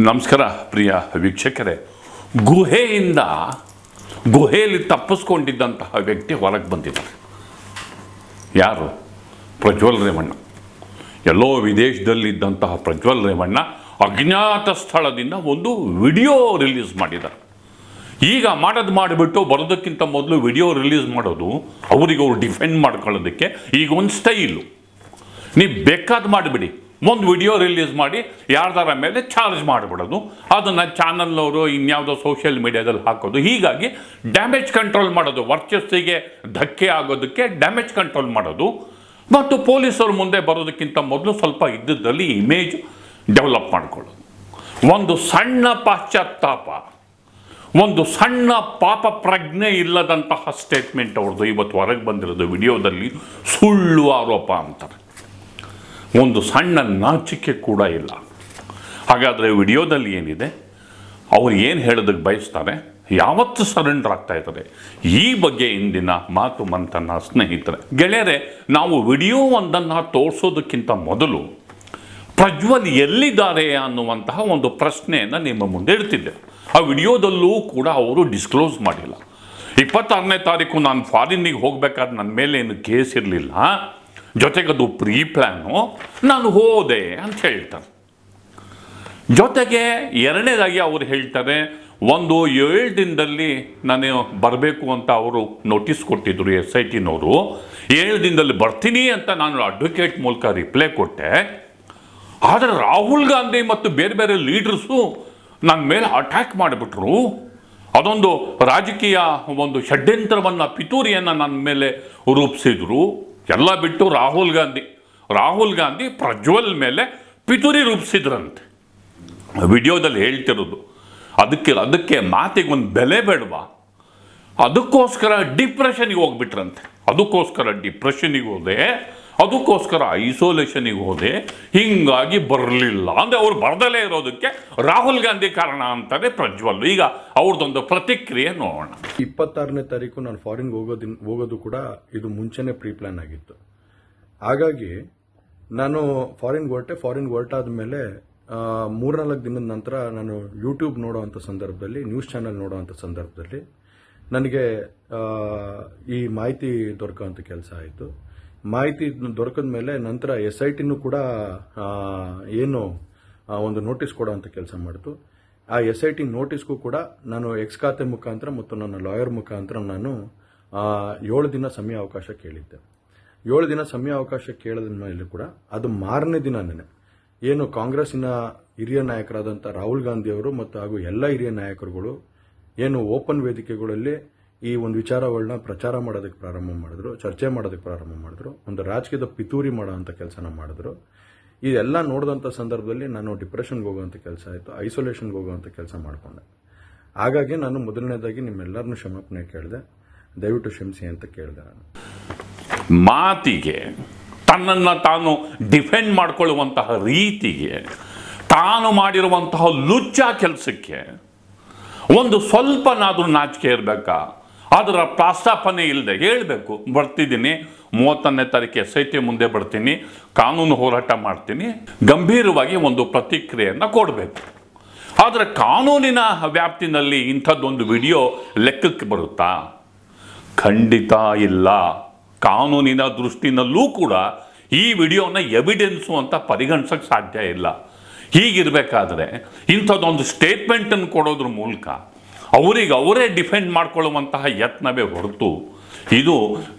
ನಮಸ್ಕಾರ ಪ್ರಿಯ ವೀಕ್ಷಕರೇ. ಗುಹೆಯಲ್ಲಿ ತಪ್ಪಿಸ್ಕೊಂಡಿದ್ದಂತಹ ವ್ಯಕ್ತಿ ಹೊರಗೆ ಬಂದಿದ್ದಾರೆ. ಯಾರು? ಪ್ರಜ್ವಲ್ ರೇವಣ್ಣ. ಎಲ್ಲೋ ವಿದೇಶದಲ್ಲಿದ್ದಂತಹ ಪ್ರಜ್ವಲ್ ರೇವಣ್ಣ ಅಜ್ಞಾತ ಸ್ಥಳದಿಂದ ಒಂದು ವಿಡಿಯೋ ರಿಲೀಸ್ ಮಾಡಿದ್ದಾರೆ. ಈಗ ಮಾಡಿಬಿಟ್ಟು ಬರೋದಕ್ಕಿಂತ ಮೊದಲು ವಿಡಿಯೋ ರಿಲೀಸ್ ಮಾಡೋದು ಅವರಿಗೆ ಅವ್ರು ಡಿಫೆಂಡ್ ಮಾಡ್ಕೊಳ್ಳೋದಕ್ಕೆ ಈಗ ಒಂದು ಸ್ಟೈಲು. ನೀವು ಬೇಕಾದ ಮಾಡಿಬಿಡಿ, ಒಂದು ವಿಡಿಯೋ ರಿಲೀಸ್ ಮಾಡಿ ಯಾರ್ದಾರ ಮೇಲೆ ಚಾರ್ಜ್ ಮಾಡಿಬಿಡೋದು, ಅದನ್ನು ಚಾನಲ್ನವರು ಇನ್ಯಾವುದೋ ಸೋಷಿಯಲ್ ಮೀಡಿಯಾದಲ್ಲಿ ಹಾಕೋದು. ಹೀಗಾಗಿ ಡ್ಯಾಮೇಜ್ ಕಂಟ್ರೋಲ್ ಮಾಡೋದು, ವರ್ಚಸ್ಸಿಗೆ ಧಕ್ಕೆ ಆಗೋದಕ್ಕೆ ಡ್ಯಾಮೇಜ್ ಕಂಟ್ರೋಲ್ ಮಾಡೋದು. ಮತ್ತು ಪೊಲೀಸರು ಮುಂದೆ ಬರೋದಕ್ಕಿಂತ ಮೊದಲು ಸ್ವಲ್ಪ ಇದ್ದದ್ದಲ್ಲಿ ಇಮೇಜ್ ಡೆವಲಪ್ ಮಾಡಿಕೊಳ್ಳೋದು. ಒಂದು ಸಣ್ಣ ಪಾಶ್ಚಾತ್ತಾಪ, ಒಂದು ಸಣ್ಣ ಪಾಪ ಪ್ರಜ್ಞೆ ಇಲ್ಲದಂತಹ ಸ್ಟೇಟ್ಮೆಂಟ್ ಅವ್ರದ್ದು ಇವತ್ತು ಹೊರಗೆ ಬಂದಿರೋದು. ವಿಡಿಯೋದಲ್ಲಿ ಸುಳ್ಳು ಆರೋಪ ಅಂತಾರೆ. ಒಂದು ಸಣ್ಣ ನಾಚಿಕೆ ಕೂಡ ಇಲ್ಲ. ಹಾಗಾದರೆ ವಿಡಿಯೋದಲ್ಲಿ ಏನಿದೆ, ಅವ್ರು ಏನು ಹೇಳೋದಕ್ಕೆ ಬಯಸ್ತಾರೆ, ಯಾವತ್ತು ಸರೆಂಡರ್ ಆಗ್ತಾ ಇದ್ದಾರೆ, ಈ ಬಗ್ಗೆ ಇಂದಿನ ಮಾತು ಮಂಥನ. ಸ್ನೇಹಿತರೆ, ಗೆಳೆಯರೆ, ನಾವು ವಿಡಿಯೋ ಒಂದನ್ನು ತೋರಿಸೋದಕ್ಕಿಂತ ಮೊದಲು ಪ್ರಜ್ವಲ್ ಎಲ್ಲಿದ್ದಾರೆ ಅನ್ನುವಂತಹ ಒಂದು ಪ್ರಶ್ನೆಯನ್ನು ನಿಮ್ಮ ಮುಂದೆ ಇಡ್ತಿದ್ದೆ. ಆ ವಿಡಿಯೋದಲ್ಲೂ ಕೂಡ ಅವರು ಡಿಸ್ಕ್ಲೋಸ್ ಮಾಡಿಲ್ಲ. 26ನೇ ತಾರೀಕು ನಾನು ಫಾರಿನ್ನಿಗೆ ಹೋಗಬೇಕಾದ್ರೆ ನನ್ನ ಮೇಲೆ ಏನು ಕೇಸ್ ಇರಲಿಲ್ಲ, ಜೊತೆಗದು ಪ್ರೀ ಪ್ಲ್ಯಾನು, ನಾನು ಹೋದೆ ಅಂತ ಹೇಳ್ತಾರೆ. ಜೊತೆಗೆ ಎರಡನೇದಾಗಿ ಅವರು ಹೇಳ್ತಾರೆ, ಒಂದು 7 ದಿನದಲ್ಲಿ ನಾನು ಬರಬೇಕು ಅಂತ ಅವರು ನೋಟಿಸ್ ಕೊಟ್ಟಿದ್ದರು SITನವರು. 7 ದಿನದಲ್ಲಿ ಬರ್ತೀನಿ ಅಂತ ನಾನು ಅಡ್ವೊಕೇಟ್ ಮೂಲಕ ರಿಪ್ಲೈ ಕೊಟ್ಟೆ. ಆದರೆ ರಾಹುಲ್ ಗಾಂಧಿ ಮತ್ತು ಬೇರೆ ಬೇರೆ ಲೀಡರ್ಸು ನನ್ನ ಮೇಲೆ ಅಟ್ಯಾಕ್ ಮಾಡಿಬಿಟ್ರು. ಅದೊಂದು ರಾಜಕೀಯ ಒಂದು ಷಡ್ಯಂತ್ರವನ್ನು, ಪಿತೂರಿಯನ್ನು ನನ್ನ ಮೇಲೆ ರೂಪಿಸಿದ್ರು. ಎಲ್ಲ ಬಿಟ್ಟು ರಾಹುಲ್ ಗಾಂಧಿ ಪ್ರಜ್ವಲ್ ಮೇಲೆ ಪಿತೂರಿ ರೂಪಿಸಿದ್ರಂತೆ. ವಿಡಿಯೋದಲ್ಲಿ ಹೇಳ್ತಿರೋದು ಅದಕ್ಕೆ ಮಾತಿಗೆ ಒಂದು ಬೆಲೆ ಬೇಡವಾ? ಅದಕ್ಕೋಸ್ಕರ ಡಿಪ್ರೆಷನಿಗೆ ಹೋಗ್ಬಿಟ್ರಂತೆ. ಅದಕ್ಕೋಸ್ಕರ ಐಸೋಲೇಷನಿಗೆ ಹೋದೆ, ಹೀಗಾಗಿ ಬರಲಿಲ್ಲ ಅಂದರೆ ಅವ್ರು ಬರ್ದಲೇ ಇರೋದಕ್ಕೆ ರಾಹುಲ್ ಗಾಂಧಿ ಕಾರಣ ಅಂತಾರೆ ಪ್ರಜ್ವಲ್. ಈಗ ಅವ್ರದ್ದೊಂದು ಪ್ರತಿಕ್ರಿಯೆ ನೋಡೋಣ. 26ನೇ ತಾರೀಕು ನಾನು ಫಾರಿನ್ಗೆ ಹೋಗೋದು ಕೂಡ ಇದು ಮುಂಚೆನೇ ಪ್ರೀ ಪ್ಲಾನ್ ಆಗಿತ್ತು. ಹಾಗಾಗಿ ನಾನು ಫಾರಿನ್ಗೆ ಹೊರಟಾದ ಮೇಲೆ 3-4 ದಿನದ ನಂತರ ನಾನು ಯೂಟ್ಯೂಬ್ ನೋಡೋವಂಥ ಸಂದರ್ಭದಲ್ಲಿ, ನ್ಯೂಸ್ ಚಾನೆಲ್ ನೋಡೋವಂಥ ಸಂದರ್ಭದಲ್ಲಿ ನನಗೆ ಈ ಮಾಹಿತಿ ದೊರಕುವಂಥ ಕೆಲಸ ಆಯಿತು. ಮಾಹಿತಿ ದೊರಕಿದ ಮೇಲೆ ನಂತರ SITನೂ ಕೂಡ ಏನು ಒಂದು ನೋಟಿಸ್ ಕೊಡೋವಂಥ ಕೆಲಸ ಮಾಡಿತು. ಆ SIT ನೋಟಿಸ್ಗೂ ಕೂಡ ನಾನು ಎಕ್ಸ್ ಖಾತೆ ಮುಖಾಂತರ ಮತ್ತು ನನ್ನ ಲಾಯರ್ ಮುಖಾಂತರ ನಾನು 7 ದಿನ ಸಮಯ ಅವಕಾಶ ಕೇಳಿದ್ದೆ. 7 ದಿನ ಸಮಯ ಅವಕಾಶ ಕೇಳಿದ ಮೇಲೆ ಕೂಡ ಅದು ಮಾರನೇ ದಿನನೇ ಏನು ಕಾಂಗ್ರೆಸ್ಸಿನ ಹಿರಿಯ ನಾಯಕರಾದಂಥ ರಾಹುಲ್ ಗಾಂಧಿ ಅವರು ಮತ್ತು ಹಾಗೂ ಎಲ್ಲ ಹಿರಿಯ ನಾಯಕರುಗಳು ಏನು ಓಪನ್ ವೇದಿಕೆಗಳಲ್ಲಿ ಈ ಒಂದು ವಿಚಾರಗಳನ್ನ ಪ್ರಚಾರ ಮಾಡೋದಕ್ಕೆ ಪ್ರಾರಂಭ ಮಾಡಿದ್ರು, ಚರ್ಚೆ ಮಾಡೋದಕ್ಕೆ ಪ್ರಾರಂಭ ಮಾಡಿದ್ರು, ಒಂದು ರಾಜಕೀಯದ ಪಿತೂರಿ ಮಾಡೋವಂಥ ಕೆಲಸನ ಮಾಡಿದ್ರು. ಇದೆಲ್ಲ ನೋಡಿದಂಥ ಸಂದರ್ಭದಲ್ಲಿ ನಾನು ಡಿಪ್ರೆಷನ್ಗೆ ಹೋಗುವಂಥ ಕೆಲಸ ಆಯಿತು, ಐಸೋಲೇಷನ್ಗೆ ಹೋಗುವಂಥ ಕೆಲಸ ಮಾಡಿಕೊಂಡೆ. ಹಾಗಾಗಿ ನಾನು ಮೊದಲನೇದಾಗಿ ನಿಮ್ಮೆಲ್ಲರನ್ನೂ ಕ್ಷಮಾಪಣೆ ಕೇಳಿದೆ, ದಯವಿಟ್ಟು ಕ್ಷಮಿಸಿ ಅಂತ ಕೇಳಿದೆ. ನಾನು ಮಾತಿಗೆ, ತನ್ನನ್ನು ತಾನು ಡಿಫೆಂಡ್ ಮಾಡಿಕೊಳ್ಳುವಂತಹ ರೀತಿಗೆ, ತಾನು ಮಾಡಿರುವಂತಹ ಲುಚ್ಚ ಕೆಲಸಕ್ಕೆ ಒಂದು ಸ್ವಲ್ಪನಾದರೂ ನಾಚಿಕೆ ಇರಬೇಕಾ? ಅದರ ಪ್ರಸ್ತಾಪನೆ ಇಲ್ಲದೆ ಹೇಳಬೇಕು, ಬರ್ತಿದ್ದೀನಿ 30ನೇ ತಾರೀಕು SIT ಮುಂದೆ ಬರ್ತೀನಿ, ಕಾನೂನು ಹೋರಾಟ ಮಾಡ್ತೀನಿ, ಗಂಭೀರವಾಗಿ ಒಂದು ಪ್ರತಿಕ್ರಿಯೆಯನ್ನು ಕೊಡಬೇಕು. ಆದರೆ ಕಾನೂನಿನ ವ್ಯಾಪ್ತಿನಲ್ಲಿ ಇಂಥದ್ದೊಂದು ವಿಡಿಯೋ ಲೆಕ್ಕಕ್ಕೆ ಬರುತ್ತಾ? ಖಂಡಿತ ಇಲ್ಲ. ಕಾನೂನಿನ ದೃಷ್ಟಿನಲ್ಲೂ ಕೂಡ ಈ ವಿಡಿಯೋನ ಎವಿಡೆನ್ಸು ಅಂತ ಪರಿಗಣಿಸೋಕ್ಕೆ ಸಾಧ್ಯ ಇಲ್ಲ. ಹೀಗಿರಬೇಕಾದ್ರೆ ಇಂಥದ್ದೊಂದು ಸ್ಟೇಟ್ಮೆಂಟನ್ನು ಕೊಡೋದ್ರ ಮೂಲಕ ಅವರೇ ಡಿಫೆಂಡ್ ಮಾಡಿಕೊಳ್ಳುವಂತಹ ಯತ್ನವೇ ಹೊರತು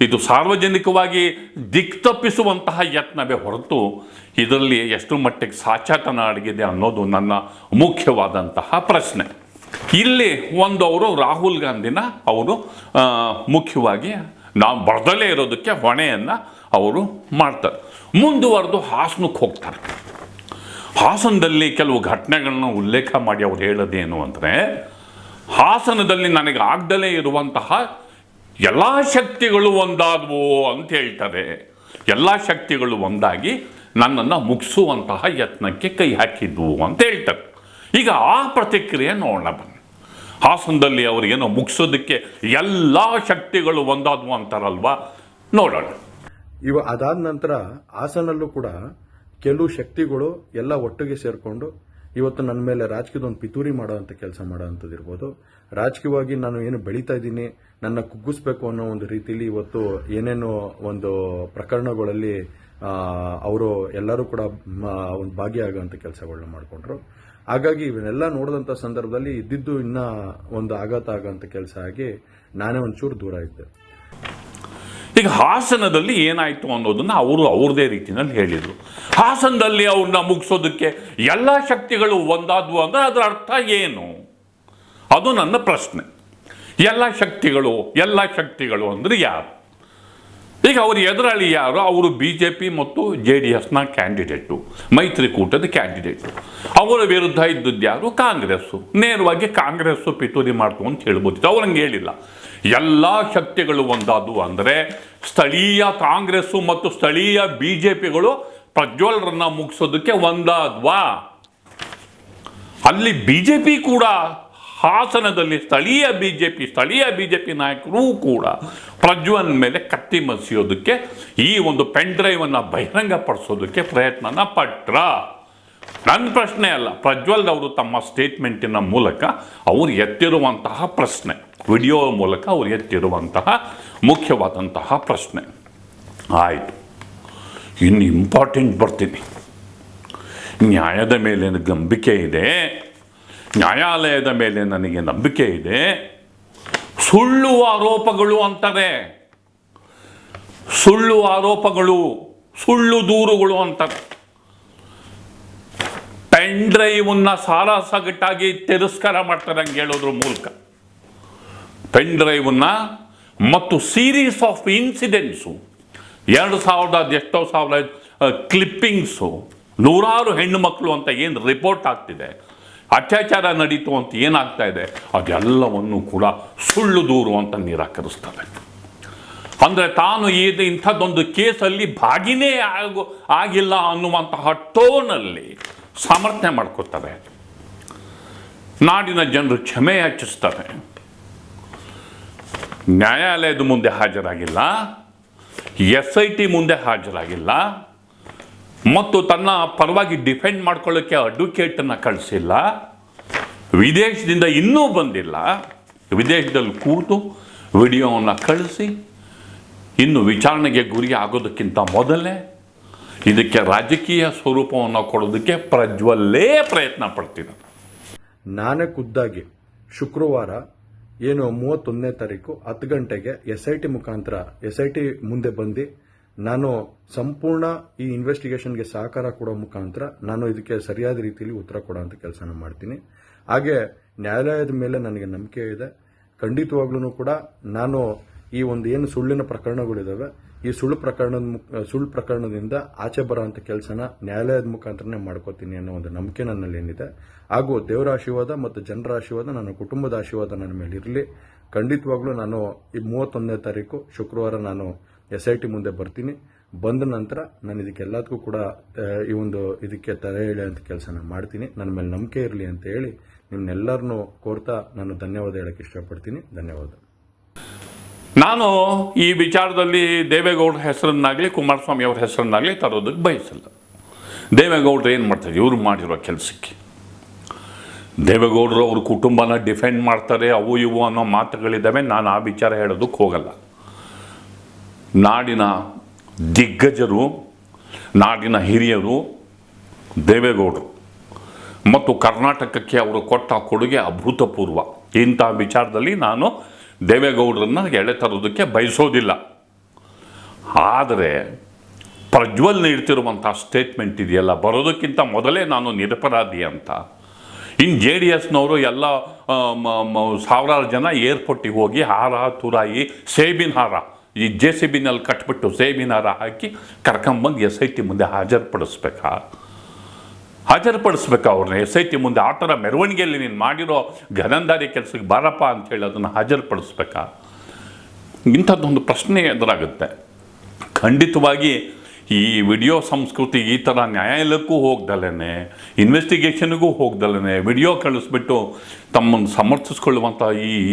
ಇದು ಸಾರ್ವಜನಿಕವಾಗಿ ದಿಕ್ತಪ್ಪಿಸುವಂತಹ ಯತ್ನವೇ ಹೊರತು ಇದರಲ್ಲಿ ಎಷ್ಟು ಮಟ್ಟಿಗೆ ಸಾಚಾತನ ಅಡಗಿದೆ ಅನ್ನೋದು ನನ್ನ ಮುಖ್ಯವಾದಂತಹ ಪ್ರಶ್ನೆ. ಇಲ್ಲಿ ಅವರು ರಾಹುಲ್ ಗಾಂಧಿನ ಅವರು ಮುಖ್ಯವಾಗಿ ನಾವು ಬರ್ದಲೇ ಇರೋದಕ್ಕೆ ಹೊಣೆಯನ್ನು ಅವರು ಮಾಡ್ತಾರೆ. ಮುಂದುವರೆದು ಹಾಸನಕ್ಕೆ ಹೋಗ್ತಾರೆ. ಹಾಸನದಲ್ಲಿ ಕೆಲವು ಘಟನೆಗಳನ್ನ ಉಲ್ಲೇಖ ಮಾಡಿ ಅವ್ರು ಹೇಳೋದೇನು ಅಂದರೆ, ಹಾಸನದಲ್ಲಿ ನನಗೆ ಆಗದಲೇ ಇರುವಂತಹ ಎಲ್ಲ ಶಕ್ತಿಗಳು ಒಂದಾದವು ಅಂತ ಹೇಳ್ತಾರೆ. ಎಲ್ಲ ಶಕ್ತಿಗಳು ಒಂದಾಗಿ ನನ್ನನ್ನು ಮುಗಿಸುವಂತಹ ಯತ್ನಕ್ಕೆ ಕೈ ಹಾಕಿದ್ವು ಅಂತ ಹೇಳ್ತಾರೆ. ಈಗ ಆ ಪ್ರತಿಕ್ರಿಯೆ ನೋಡೋಣ ಬನ್ನಿ. ಹಾಸನದಲ್ಲಿ ಅವ್ರಿಗೇನೋ ಮುಗಿಸೋದಕ್ಕೆ ಎಲ್ಲ ಶಕ್ತಿಗಳು ಒಂದಾದವು ಅಂತಾರಲ್ವಾ, ನೋಡೋಣ. ಅದಾದ ನಂತರ ಹಾಸನಲ್ಲೂ ಕೂಡ ಕೆಲವು ಶಕ್ತಿಗಳು ಎಲ್ಲ ಒಟ್ಟಿಗೆ ಸೇರಿಕೊಂಡು ಇವತ್ತು ನನ್ನ ಮೇಲೆ ರಾಜಕೀಯದ ಒಂದು ಪಿತೂರಿ ಮಾಡೋವಂಥ ಕೆಲಸ ಮಾಡೋವಂಥದ್ದು ಇರ್ಬೋದು. ರಾಜಕೀಯವಾಗಿ ನಾನು ಏನು ಬೆಳೀತಾ ಇದ್ದೀನಿ, ನನ್ನ ಕುಗ್ಗಿಸ್ಬೇಕು ಅನ್ನೋ ಒಂದು ರೀತಿಯಲ್ಲಿ ಇವತ್ತು ಏನೇನೋ ಒಂದು ಪ್ರಕರಣಗಳಲ್ಲಿ ಅವರು ಎಲ್ಲರೂ ಕೂಡ ಒಂದು ಭಾಗಿಯಾಗುವಂಥ ಕೆಲಸಗಳನ್ನ ಮಾಡಿಕೊಂಡ್ರು. ಹಾಗಾಗಿ ಇವನ್ನೆಲ್ಲ ನೋಡಿದಂಥ ಸಂದರ್ಭದಲ್ಲಿ ಇದ್ದಿದ್ದು ಇನ್ನ ಒಂದು ಆಘಾತ ಆಗೋಂಥ ಕೆಲಸ ಆಗಿ ನಾನೇ ಒಂಚೂರು ದೂರ ಇದ್ದೆ. ಈಗ ಹಾಸನದಲ್ಲಿ ಏನಾಯಿತು ಅನ್ನೋದನ್ನು ಅವರು ಅವ್ರದೇ ರೀತಿಯಲ್ಲಿ ಹೇಳಿದರು. ಹಾಸನದಲ್ಲಿ ಅವ್ರನ್ನ ಮುಗಿಸೋದಕ್ಕೆ ಎಲ್ಲ ಶಕ್ತಿಗಳು ಒಂದಾದ್ವು ಅಂದರೆ ಅದರ ಅರ್ಥ ಏನು? ಅದು ನನ್ನ ಪ್ರಶ್ನೆ. ಎಲ್ಲ ಶಕ್ತಿಗಳು ಅಂದರೆ ಯಾರು? ಈಗ ಅವರು ಎದುರಾಳಿ ಯಾರು? ಅವರು BJP ಮತ್ತು JDSನ ಕ್ಯಾಂಡಿಡೇಟು, ಮೈತ್ರಿಕೂಟದ ಕ್ಯಾಂಡಿಡೇಟು. ಅವರ ವಿರುದ್ಧ ಇದ್ದದ್ದು ಯಾರು? ಕಾಂಗ್ರೆಸ್ಸು. ನೇರವಾಗಿ ಕಾಂಗ್ರೆಸ್ಸು ಪಿತೂರಿ ಮಾಡ್ತು ಅಂತ ಹೇಳ್ಬೋದಿತ್ತು. ಅವ್ರು ಹಂಗೆ ಹೇಳಿಲ್ಲ. ಎಲ್ಲ ಶಕ್ತಿಗಳು ಒಂದಾದವು ಅಂದರೆ ಸ್ಥಳೀಯ ಕಾಂಗ್ರೆಸ್ಸು ಮತ್ತು ಸ್ಥಳೀಯ BJPಗಳು ಪ್ರಜ್ವಲ್ರನ್ನ ಮುಗಿಸೋದಕ್ಕೆ ಒಂದಾದ್ವಾ? ಅಲ್ಲಿ BJP ಕೂಡ ಹಾಸನದಲ್ಲಿ ಸ್ಥಳೀಯ BJP ನಾಯಕರು ಕೂಡ ಪ್ರಜ್ವಲ್ ಮೇಲೆ ಕತ್ತಿ ಮಸಿಯೋದಕ್ಕೆ ಈ ಒಂದು ಪೆನ್ ಡ್ರೈವನ್ನು ಬಹಿರಂಗಪಡಿಸೋದಕ್ಕೆ ಪ್ರಯತ್ನನ ಪಟ್ರ? ನನ್ನ ಪ್ರಶ್ನೆ ಅಲ್ಲ, ಪ್ರಜ್ವಲ್ ಅವರು ತಮ್ಮ ಸ್ಟೇಟ್ಮೆಂಟಿನ ಮೂಲಕ ಅವರು ಎತ್ತಿರುವಂತಹ ಪ್ರಶ್ನೆ, ವಿಡಿಯೋ ಮೂಲಕ ಅವರು ಎತ್ತಿರುವಂತಹ ಮುಖ್ಯವಾದಂತಹ ಪ್ರಶ್ನೆ. ಆಯಿತು, ಇನ್ನು ಇಂಪಾರ್ಟೆಂಟ್ ಬರ್ತೀನಿ. ನ್ಯಾಯದ ಮೇಲೆ ನಂಬಿಕೆ ಇದೆ, ನ್ಯಾಯಾಲಯದ ಮೇಲೆ ನನಗೆ ನಂಬಿಕೆ ಇದೆ. ಸುಳ್ಳು ಆರೋಪಗಳು ಅಂತಾರೆ, ಸುಳ್ಳು ಆರೋಪಗಳು, ಸುಳ್ಳು ದೂರುಗಳು ಅಂತಾರೆ. ಪೆನ್ ಡ್ರೈವನ್ನ ಸಾರಾಸಗಟ್ಟಾಗಿ ತಿರಸ್ಕಾರ ಮಾಡ್ತಾರೆ ಹಂಗೆ ಹೇಳೋದ್ರ ಮೂಲಕ. ಪೆನ್ ಡ್ರೈವನ್ನ ಮತ್ತು ಸೀರೀಸ್ ಆಫ್ ಇನ್ಸಿಡೆಂಟ್ಸು, 2,000 ಕ್ಲಿಪ್ಪಿಂಗ್ಸು, ನೂರಾರು ಹೆಣ್ಣು ಮಕ್ಕಳು ಅಂತ ಏನು ರಿಪೋರ್ಟ್ ಆಗ್ತಿದೆ, ಅತ್ಯಾಚಾರ ನಡೀತು ಅಂತ ಏನಾಗ್ತಾ ಇದೆ, ಅದೆಲ್ಲವನ್ನು ಕೂಡ ಸುಳ್ಳು ದೂರು ಅಂತ ನಿರಾಕರಿಸ್ತಾರೆ. ಅಂದರೆ ತಾನು ಇಂಥದ್ದೊಂದು ಕೇಸಲ್ಲಿ ಭಾಗಿನೇ ಆಗಿಲ್ಲ ಅನ್ನುವಂತಹ ಟೋನಲ್ಲಿ ಸಮರ್ಥನೆ ಮಾಡ್ಕೋತಾರೆ. ನಾಡಿನ ಜನರು ಕ್ಷಮೆ ಯಾಚಿಸ್ತಾರೆ. ನ್ಯಾಯಾಲಯದ ಮುಂದೆ ಹಾಜರಾಗಿಲ್ಲ, SIT ಮುಂದೆ ಹಾಜರಾಗಿಲ್ಲ, ಮತ್ತು ತನ್ನ ಪರವಾಗಿ ಡಿಫೆಂಡ್ ಮಾಡ್ಕೊಳ್ಳೋಕ್ಕೆ ಅಡ್ವೊಕೇಟನ್ನು ಕಳಿಸಿಲ್ಲ, ವಿದೇಶದಿಂದ ಇನ್ನೂ ಬಂದಿಲ್ಲ, ವಿದೇಶದಲ್ಲಿ ಕೂತು ವಿಡಿಯೋವನ್ನು ಕಳಿಸಿ ಇನ್ನು ವಿಚಾರಣೆಗೆ ಗುರಿ ಆಗೋದಕ್ಕಿಂತ ಮೊದಲೇ ಇದಕ್ಕೆ ರಾಜಕೀಯ ಸ್ವರೂಪವನ್ನು ಕೊಡೋದಕ್ಕೆ ಪ್ರಜ್ವಲ್ಲೇ ಪ್ರಯತ್ನ ಪಡ್ತಿದ್ದಾರೆ. ನಾನೇ ಖುದ್ದಾಗಿ ಶುಕ್ರವಾರ ಏನು 31ನೇ ತಾರೀಕು 10 ಗಂಟೆಗೆ SIT ಮುಖಾಂತರ SIT ಮುಂದೆ ಬಂದು ನಾನು ಸಂಪೂರ್ಣ ಈ ಇನ್ವೆಸ್ಟಿಗೇಷನ್ಗೆ ಸಹಕಾರ ಕೊಡೋ ಮುಖಾಂತರ ನಾನು ಇದಕ್ಕೆ ಸರಿಯಾದ ರೀತಿಯಲ್ಲಿ ಉತ್ತರ ಕೊಡೋಂಥ ಕೆಲಸನ ಮಾಡ್ತೀನಿ. ಹಾಗೆ ನ್ಯಾಯಾಲಯದ ಮೇಲೆ ನನಗೆ ನಂಬಿಕೆ ಇದೆ. ಖಂಡಿತವಾಗ್ಲೂ ಕೂಡ ನಾನು ಈ ಒಂದು ಏನು ಸುಳ್ಳಿನ ಪ್ರಕರಣಗಳಿದಾವೆ, ಈ ಸುಳ್ಳು ಪ್ರಕರಣದಿಂದ ಆಚೆ ಬರೋಂಥ ಕೆಲಸನ ನ್ಯಾಯಾಲಯದ ಮುಖಾಂತರನೇ ಮಾಡ್ಕೋತೀನಿ ಅನ್ನೋ ಒಂದು ನಂಬಿಕೆ ನನ್ನಲ್ಲಿ ಏನಿದೆ. ಹಾಗೂ ದೇವರ ಆಶೀರ್ವಾದ ಮತ್ತು ಜನರ ಆಶೀರ್ವಾದ, ನನ್ನ ಕುಟುಂಬದ ಆಶೀರ್ವಾದ ನನ್ನ ಮೇಲೆ ಇರಲಿ. ಖಂಡಿತವಾಗ್ಲೂ ನಾನು ಈ 31ನೇ ತಾರೀಕು ಶುಕ್ರವಾರ ನಾನು SIT ಮುಂದೆ ಬರ್ತೀನಿ. ಬಂದ ನಂತರ ನಾನು ಇದಕ್ಕೆಲ್ಲದಕ್ಕೂ ಕೂಡ ಈ ಒಂದು ಇದಕ್ಕೆ ತಲೆ ಎಳೆಯುವಂಥ ಕೆಲಸನ ಮಾಡ್ತೀನಿ. ನನ್ನ ಮೇಲೆ ನಂಬಿಕೆ ಇರಲಿ ಅಂತ ಹೇಳಿ ನಿಮ್ಮನ್ನೆಲ್ಲರನ್ನೂ ಕೋರ್ತಾ ನಾನು ಧನ್ಯವಾದ ಹೇಳಕ್ಕೆ ಇಷ್ಟಪಡ್ತೀನಿ. ಧನ್ಯವಾದ. ನಾನು ಈ ವಿಚಾರದಲ್ಲಿ ದೇವೇಗೌಡರ ಹೆಸರನ್ನಾಗಲಿ ಕುಮಾರಸ್ವಾಮಿ ಅವರ ಹೆಸರನ್ನಾಗಲಿ ತರೋದಕ್ಕೆ ಬಯಸಲ್ಲ. ದೇವೇಗೌಡರು ಏನು ಮಾಡ್ತಾರೆ ಇವರು ಮಾಡಿರೋ ಕೆಲಸಕ್ಕೆ? ದೇವೇಗೌಡರು ಅವ್ರ ಕುಟುಂಬನ ಡಿಫೆಂಡ್ ಮಾಡ್ತಾರೆ, ಅವು ಇವು ಅನ್ನೋ ಮಾತುಗಳಿದ್ದಾವೆ. ನಾನು ಆ ವಿಚಾರ ಹೇಳೋದಕ್ಕೆ ಹೋಗಲ್ಲ. ನಾಡಿನ ದಿಗ್ಗಜರು, ನಾಡಿನ ಹಿರಿಯರು ದೇವೇಗೌಡರು ಮತ್ತು ಕರ್ನಾಟಕಕ್ಕೆ ಅವರು ಕೊಟ್ಟ ಕೊಡುಗೆ ಅಭೂತಪೂರ್ವ. ಇಂಥ ವಿಚಾರದಲ್ಲಿ ನಾನು ದೇವೇಗೌಡರನ್ನ ಎಳೆ ತರೋದಕ್ಕೆ ಬಯಸೋದಿಲ್ಲ. ಆದರೆ ಪ್ರಜ್ವಲ್ ನೀಡ್ತಿರುವಂಥ ಸ್ಟೇಟ್ಮೆಂಟ್ ಇದೆಯಲ್ಲ, ಬರೋದಕ್ಕಿಂತ ಮೊದಲೇ ನಾನು ನಿರಪರಾಧಿ ಅಂತ. ಇನ್ನು JDSನವರು ಎಲ್ಲ ಸಾವಿರಾರು ಜನ ಏರ್ಪೋರ್ಟಿಗೆ ಹೋಗಿ ಹಾರ ತುರಾಯಿ ಸೇಬಿನ ಹಾರ ಈ JCBನಲ್ಲಿ ಕಟ್ಬಿಟ್ಟು ಸೇಬಿನ ಹಾರ ಹಾಕಿ ಕರ್ಕೊಂಬಂದು SIT ಮುಂದೆ ಹಾಜರುಪಡಿಸ್ಬೇಕಾ ಅವ್ರನ್ನ? SIT ಮುಂದೆ ಆ ಥರ ಮೆರವಣಿಗೆಯಲ್ಲಿ ನೀನು ಮಾಡಿರೋ ಗನಂದಾರಿ ಕೆಲಸಕ್ಕೆ ಬಾರಪ್ಪ ಅಂತೇಳಿ ಅದನ್ನು ಹಾಜರುಪಡಿಸ್ಬೇಕಾ? ಇಂಥದ್ದೊಂದು ಪ್ರಶ್ನೆ ಎದುರಾಗುತ್ತೆ. ಖಂಡಿತವಾಗಿ ಈ ವಿಡಿಯೋ ಸಂಸ್ಕೃತಿ ಈ ಥರ ನ್ಯಾಯಾಲಯಕ್ಕೂ ಹೋಗ್ದಲೇ, ಇನ್ವೆಸ್ಟಿಗೇಷನ್ಗೂ ಹೋಗ್ದಲೇ ವಿಡಿಯೋ ಕಳಿಸ್ಬಿಟ್ಟು ತಮ್ಮನ್ನು ಸಮರ್ಥಿಸ್ಕೊಳ್ಳುವಂಥ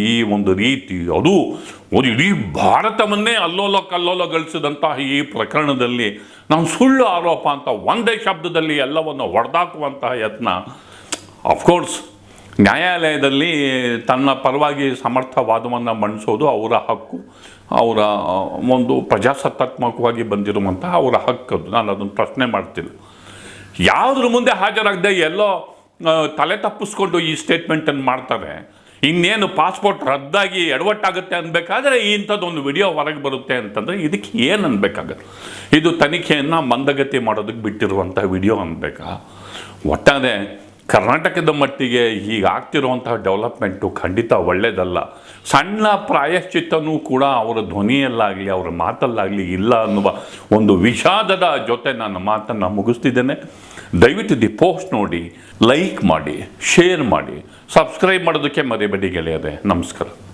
ಈ ಒಂದು ರೀತಿ, ಅದು ಒಂದು ಇಡೀ ಭಾರತವನ್ನೇ ಕಲ್ಲೋಲಗೊಳಿಸಿದಂತಹ ಈ ಪ್ರಕರಣದಲ್ಲಿ ನಾವು ಸುಳ್ಳು ಆರೋಪ ಅಂತ ಒಂದೇ ಶಬ್ದದಲ್ಲಿ ಎಲ್ಲವನ್ನು ಹೊಡೆದಾಕುವಂತಹ ಯತ್ನ ಅಫ್ಕೋರ್ಸ್ ನ್ಯಾಯಾಲಯದಲ್ಲಿ ತನ್ನ ಪರವಾಗಿ ಸಮರ್ಥ ವಾದವನ್ನು ಮಂಡಿಸೋದು ಅವರ ಹಕ್ಕು, ಅವರ ಒಂದು ಪ್ರಜಾಸತ್ತಾತ್ಮಕವಾಗಿ ಬಂದಿರುವಂತಹ ಅವರ ಹಕ್ಕದು. ನಾನು ಅದನ್ನು ಪ್ರಶ್ನೆ ಮಾಡ್ತೀನಿ. ಯಾವುದ್ರ ಮುಂದೆ ಹಾಜರಾಗದೆ ಎಲ್ಲೋ ತಲೆ ತಪ್ಪಿಸ್ಕೊಂಡು ಈ ಸ್ಟೇಟ್ಮೆಂಟನ್ನು ಮಾಡ್ತಾರೆ. ಇನ್ನೇನು ಪಾಸ್ಪೋರ್ಟ್ ರದ್ದಾಗಿ ಎಡವಟ್ಟಾಗುತ್ತೆ ಅನ್ಬೇಕಾದ್ರೆ ಇಂಥದ್ದೊಂದು ವಿಡಿಯೋ ಹೊರಗೆ ಬರುತ್ತೆ ಅಂತಂದರೆ ಇದಕ್ಕೆ ಏನು ಅನ್ಬೇಕಾಗತ್ತೆ? ಇದು ತನಿಖೆಯನ್ನು ಮಂದಗತಿ ಮಾಡೋದಕ್ಕೆ ಬಿಟ್ಟಿರುವಂಥ ವಿಡಿಯೋ ಅನ್ಬೇಕಾ? ಒಟ್ಟಾರೆ ಕರ್ನಾಟಕದ ಮಟ್ಟಿಗೆ ಹೀಗಾಗ್ತಿರುವಂತಹ ಡೆವಲಪ್ಮೆಂಟು ಖಂಡಿತ ಒಳ್ಳೆಯದಲ್ಲ. ಸಣ್ಣ ಪ್ರಾಯಶ್ಚಿತ್ತನೂ ಕೂಡ ಅವರ ಧ್ವನಿಯಲ್ಲಾಗಲಿ ಅವರ ಮಾತಲ್ಲಾಗಲಿ ಇಲ್ಲ ಅನ್ನುವ ಒಂದು ವಿಷಾದದ ಜೊತೆ ನನ್ನ ಮಾತನ್ನು ಮುಗಿಸ್ತಿದ್ದೇನೆ. ದಯವಿಟ್ಟು ದಿ ಪೋಸ್ಟ್ ನೋಡಿ, ಲೈಕ್ ಮಾಡಿ, ಶೇರ್ ಮಾಡಿ, ಸಬ್ಸ್ಕ್ರೈಬ್ ಮಾಡೋದಕ್ಕೆ ಮರಿಬೇಡಿ ಗೆಳೆಯರೇ. ನಮಸ್ಕಾರ.